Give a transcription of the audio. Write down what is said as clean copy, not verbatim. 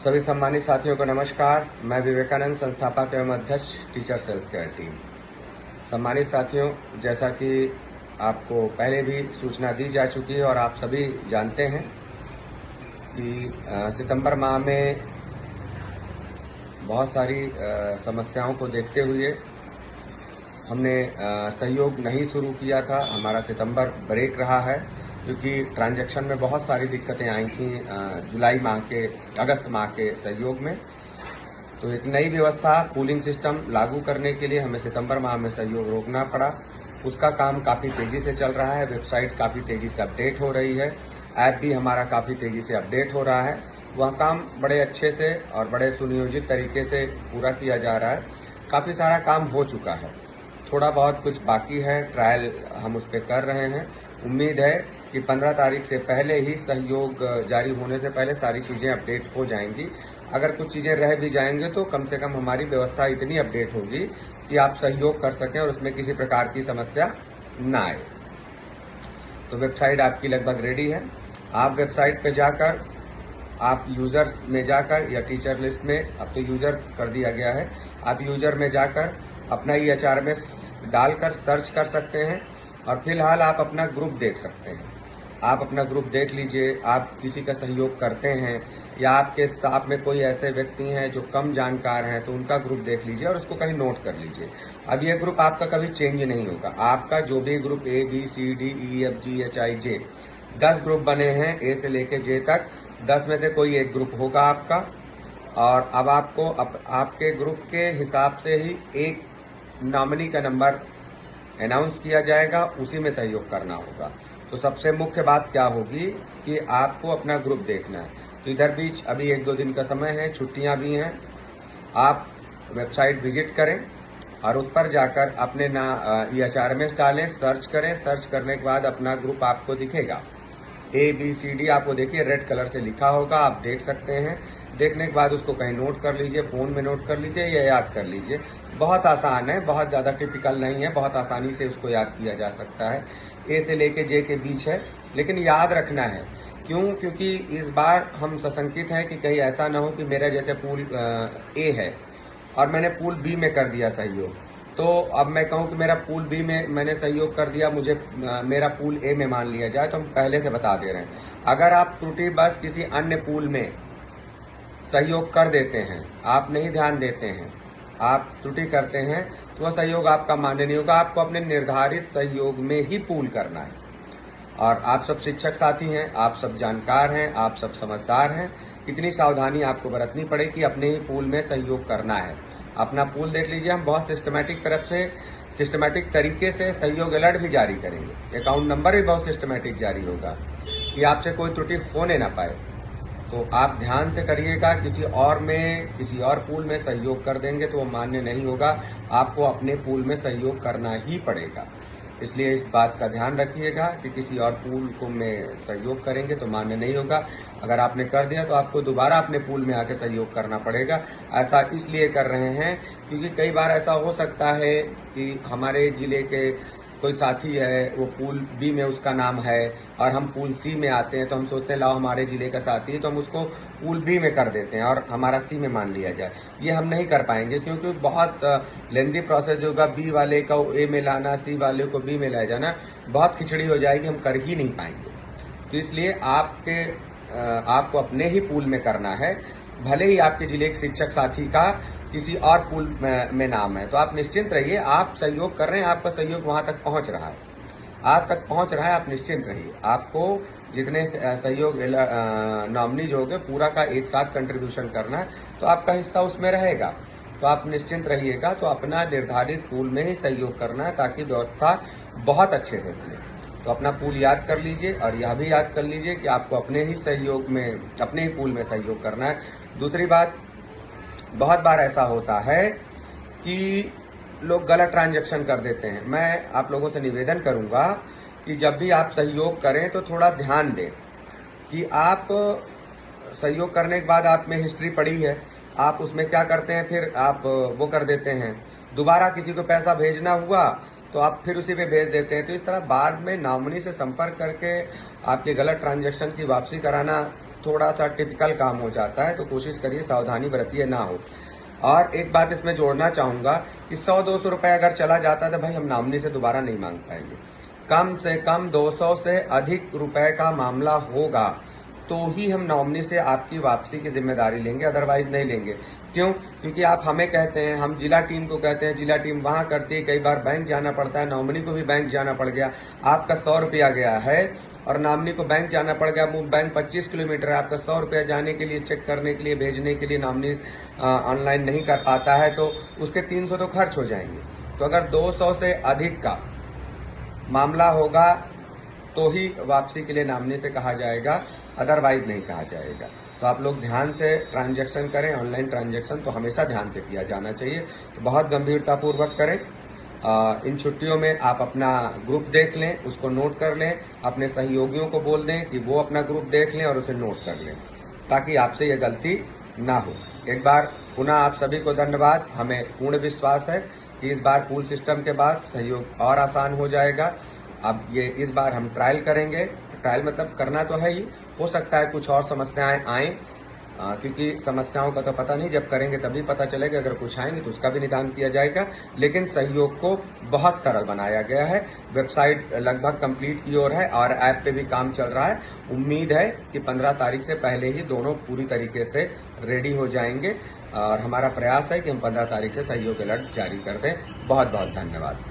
सभी सम्मानित साथियों को नमस्कार। मैं विवेकानंद संस्थापक एवं अध्यक्ष टीचर सेल्फ केयर टीम। सम्मानित साथियों, जैसा कि आपको पहले भी सूचना दी जा चुकी है और आप सभी जानते हैं कि सितंबर माह में बहुत सारी समस्याओं को देखते हुए हमने सहयोग नहीं शुरू किया था। हमारा सितंबर ब्रेक रहा है क्योंकि ट्रांजैक्शन में बहुत सारी दिक्कतें आई थी अगस्त माह के सहयोग में। तो एक नई व्यवस्था पूलिंग सिस्टम लागू करने के लिए हमें सितंबर माह में सहयोग रोकना पड़ा। उसका काम काफ़ी तेज़ी से चल रहा है। वेबसाइट काफ़ी तेज़ी से अपडेट हो रही है। ऐप भी हमारा काफ़ी तेज़ी से अपडेट हो रहा है। वह काम बड़े अच्छे से और बड़े सुनियोजित तरीके से पूरा किया जा रहा है। काफ़ी सारा काम हो चुका है, थोड़ा बहुत कुछ बाकी है। ट्रायल हम उस पर कर रहे हैं। उम्मीद है कि 15 तारीख से पहले ही सहयोग जारी होने से पहले सारी चीज़ें अपडेट हो जाएंगी। अगर कुछ चीज़ें रह भी जाएंगे तो कम से कम हमारी व्यवस्था इतनी अपडेट होगी कि आप सहयोग कर सकें और उसमें किसी प्रकार की समस्या ना आए। तो वेबसाइट आपकी लगभग रेडी है। आप वेबसाइट पे जाकर, आप यूजर में जाकर या टीचर लिस्ट में, अब तो यूजर कर दिया गया है, आप यूजर में जाकर अपना EHRMS डालकर सर्च कर सकते हैं और फिलहाल आप अपना ग्रुप देख सकते हैं। आप अपना ग्रुप देख लीजिए। आप किसी का सहयोग करते हैं या आपके स्टाफ में कोई ऐसे व्यक्ति हैं जो कम जानकार हैं तो उनका ग्रुप देख लीजिए और उसको कहीं नोट कर लीजिए। अब ये ग्रुप आपका कभी चेंज नहीं होगा। आपका जो भी ग्रुप ABCDEFGHIJ 10 ग्रुप बने हैं, A से लेके J तक, 10 में से कोई एक ग्रुप होगा आपका। और अब आपको आपके ग्रुप के हिसाब से ही एक नॉमिनी का नंबर अनाउंस किया जाएगा, उसी में सहयोग करना होगा। तो सबसे मुख्य बात क्या होगी कि आपको अपना ग्रुप देखना है। तो इधर बीच अभी 1-2 दिन का समय है, छुट्टियां भी हैं। आप वेबसाइट विजिट करें और उस पर जाकर अपने EHRMS डालें, सर्च करें। सर्च करने के बाद अपना ग्रुप आपको दिखेगा। ABCD आपको देखिए रेड कलर से लिखा होगा, आप देख सकते हैं। देखने के बाद उसको कहीं नोट कर लीजिए, फ़ोन में नोट कर लीजिए या याद कर लीजिए। बहुत आसान है, बहुत ज़्यादा टिपिकल नहीं है, बहुत आसानी से उसको याद किया जा सकता है। A से लेके J के बीच है, लेकिन याद रखना है। क्यों? क्योंकि इस बार हम सशंकित हैं कि कहीं ऐसा ना हो कि मेरा जैसे पूल A है और मैंने पूल B में कर दिया सहयोग, तो अब मैं कहूं कि मेरा पूल B में मैंने सहयोग कर दिया, मुझे मेरा पूल A में मान लिया जाए। तो हम पहले से बता दे रहे हैं, अगर आप त्रुटि बस किसी अन्य पूल में सहयोग कर देते हैं, आप नहीं ध्यान देते हैं, आप त्रुटि करते हैं, तो वह सहयोग आपका मान्य नहीं होगा। आपको अपने निर्धारित सहयोग में ही पूल करना है। और आप सब शिक्षक साथी हैं, आप सब जानकार हैं, आप सब समझदार हैं। इतनी सावधानी आपको बरतनी पड़ेगी, अपने ही पूल में सहयोग करना है। अपना पूल देख लीजिए। हम बहुत सिस्टमैटिक तरीके से सहयोग अलर्ट भी जारी करेंगे। अकाउंट नंबर भी बहुत सिस्टमैटिक जारी होगा कि आपसे कोई त्रुटि होने ना पाए। तो आप ध्यान से करिएगा। किसी और पूल में सहयोग कर देंगे तो वो मान्य नहीं होगा। आपको अपने पूल में सहयोग करना ही पड़ेगा। इसलिए इस बात का ध्यान रखिएगा कि किसी और पूल को में सहयोग करेंगे तो मान्य नहीं होगा। अगर आपने कर दिया तो आपको दोबारा अपने पूल में आके सहयोग करना पड़ेगा। ऐसा इसलिए कर रहे हैं क्योंकि कई बार ऐसा हो सकता है कि हमारे जिले के कोई साथी है, वो पूल B में उसका नाम है और हम पूल C में आते हैं, तो हम सोचते हैं लाओ हमारे जिले का साथी है तो हम उसको पूल B में कर देते हैं और हमारा C में मान लिया जाए। ये हम नहीं कर पाएंगे क्योंकि बहुत लेंदी प्रोसेस होगा। B वाले को A में लाना, C वाले को B में ले जाना, बहुत खिचड़ी हो जाएगी, हम कर ही नहीं पाएंगे। तो इसलिए आपको अपने ही पूल में करना है। भले ही आपके जिले के शिक्षक साथी का किसी और पूल में नाम है, तो आप निश्चिंत रहिए। आप सहयोग कर रहे हैं, आपका सहयोग वहां तक पहुंच रहा है, आप निश्चिंत रहिए। आपको जितने सहयोग नॉमिनी जो होंगे पूरा का एक साथ कंट्रीब्यूशन करना है, तो आपका हिस्सा उसमें रहेगा। तो आप निश्चिंत रहिएगा। तो अपना निर्धारित पूल में ही सहयोग करना है ताकि व्यवस्था बहुत अच्छे से चले। तो अपना पूल याद कर लीजिए और यह भी याद कर लीजिए कि आपको अपने ही पूल में सहयोग करना है। दूसरी बात, बहुत बार ऐसा होता है कि लोग गलत ट्रांजैक्शन कर देते हैं। मैं आप लोगों से निवेदन करूंगा कि जब भी आप सहयोग करें तो थोड़ा ध्यान दें कि आप सहयोग करने के बाद आप में हिस्ट्री पड़ी है, आप उसमें क्या करते हैं, फिर आप वो कर देते हैं। दोबारा किसी को पैसा भेजना हुआ तो आप फिर उसी पे भेज देते हैं। तो इस तरह बाद में नॉमिनी से संपर्क करके आपके गलत ट्रांजैक्शन की वापसी कराना थोड़ा सा टिपिकल काम हो जाता है, तो कोशिश करिए सावधानी बरतिए ना हो। और एक बात इसमें जोड़ना चाहूंगा कि 100-200 रुपए अगर चला जाता है तो भाई हम नॉमिनी से दोबारा नहीं मांग पाएंगे। कम से कम 200 से अधिक रुपए का मामला होगा तो ही हम नॉमिनी से आपकी वापसी की जिम्मेदारी लेंगे, अदरवाइज नहीं लेंगे। क्यों? क्योंकि आप हमें कहते हैं, हम जिला टीम को कहते हैं, जिला टीम वहां करती है, कई बार बैंक जाना पड़ता है, नॉमिनी को भी बैंक जाना पड़ गया, आपका 100 रुपया गया है और नॉमिनी को बैंक जाना पड़ गया, बैंक 25 किलोमीटर है, आपका 100 रुपया जाने के लिए, चेक करने के लिए, भेजने के लिए नॉमिनी ऑनलाइन नहीं कर पाता है तो उसके 300 तो खर्च हो जाएंगे। तो अगर 200 से अधिक का मामला होगा तो ही वापसी के लिए नॉमिनी से कहा जाएगा, अदरवाइज नहीं कहा जाएगा। तो आप लोग ध्यान से ट्रांजैक्शन करें, ऑनलाइन ट्रांजैक्शन तो हमेशा ध्यान से किया जाना चाहिए, तो बहुत गंभीरतापूर्वक करें। इन छुट्टियों में आप अपना ग्रुप देख लें, उसको नोट कर लें, अपने सहयोगियों को बोल दें कि वो अपना ग्रुप देख लें और उसे नोट कर लें, ताकि आपसे ये गलती ना हो। एक बार पुनः आप सभी को धन्यवाद। हमें पूर्ण विश्वास है कि इस बार पूल सिस्टम के बाद सहयोग और आसान हो जाएगा। अब ये इस बार हम ट्रायल करेंगे, ट्रायल मतलब करना तो है ही, हो सकता है कुछ और समस्याएं आएं, क्योंकि समस्याओं का तो पता नहीं, जब करेंगे तभी पता चलेगा। अगर कुछ आएंगे तो उसका भी निदान किया जाएगा, लेकिन सहयोग को बहुत सरल बनाया गया है। वेबसाइट लगभग कंप्लीट की ओर है और ऐप पे भी काम चल रहा है। उम्मीद है कि 15 तारीख से पहले ही दोनों पूरी तरीके से रेडी हो जाएंगे और हमारा प्रयास है कि हम 15 तारीख से सहयोग अलर्ट जारी कर दें। बहुत बहुत धन्यवाद।